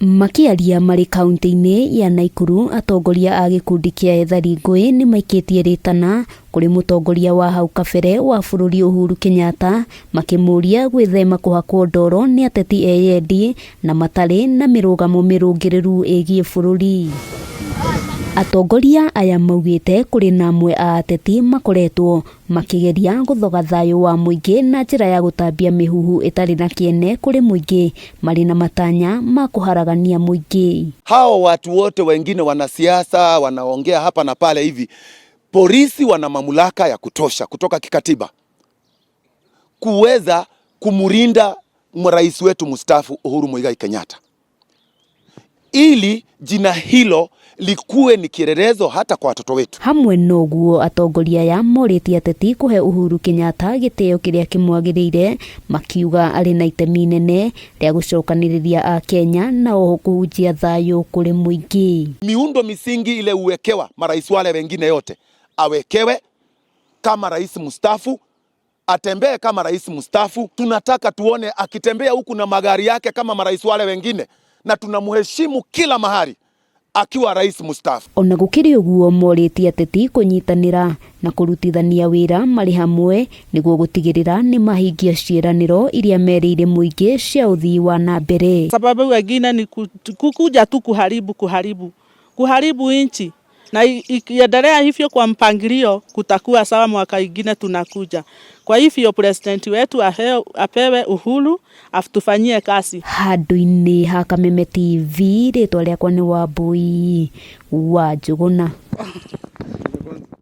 Makiaria marĩ kaunti-inĩ ya Naikuru, atongoria a gĩkundi kĩa ethari ngũĩ nĩ maikĩtie rĩtana kũrĩ mũtongoria wa hau kabere wa bũrũri Uhuru Kenyatta, makĩmũria gwĩthema kũhakwo ndoro nĩ ateti eyendi na matarĩ na mĩrũgamo mĩrũngĩrĩru ĩgiĩ bũrũri. Atongoria aya maugĩte kũrĩ na amwe a ateti makoretwo makĩgeria gũthoga thayũ wa mũingĩ na njĩra ya gũtambia mĩhuhu ĩtarĩ na kĩene kũrĩ mũingĩ, marĩ na matanya ma kũharagania mũingĩ. Hao watu wote wengine wanasiasa wanaongea hapa na pale hivi. Polisi wana mamlaka ya kutosha kutoka kikatiba kuweza kumurinda rais wetu mstaafu Uhuru Muigai Kenyatta, ili jina hilo likuwe ni kielelezo hata kwa watoto wetu. Hamwe noguo atongoria ya morĩtie ateti kũhe Uhuru Kenyatta gĩtĩo kĩrĩa kĩmwagĩrĩire, makiuga arĩ na itemi inene rĩa gũcokanĩrĩria a Kenya na oho kũhunjia thayũ kũrĩ mũingĩ. Miundo misingi ile uwekewa marais wale wengine yote awekewe kama rais mstaafu, atembee kama rais mstaafu. Tunataka tuone akitembea huku na magari yake kama marais wale wengine, na tunamheshimu kila mahali akiwa rais mstaafu. Ona gũkĩrĩ ũguo morĩtie ateti kũnyitanĩra na kũrutithania wĩra marĩ hamwe nĩguo gũtigĩrĩra nĩ mahingia ciĩranĩro iria merĩire mũingĩ cia ũthii wa na mbere. Sababu wengine ni kukuja tu kuharibu nchi, na ikiendelea hivyo kwa mpangilio kutakuwa sawa mwaka ingine tunakuja. Kwa hivyo president wetu apewe uhuru atufanyie kazi. Handũ-inĩ ha Kameme TV, rĩtwa rĩakwa nĩ Wambui wa Njũgũna.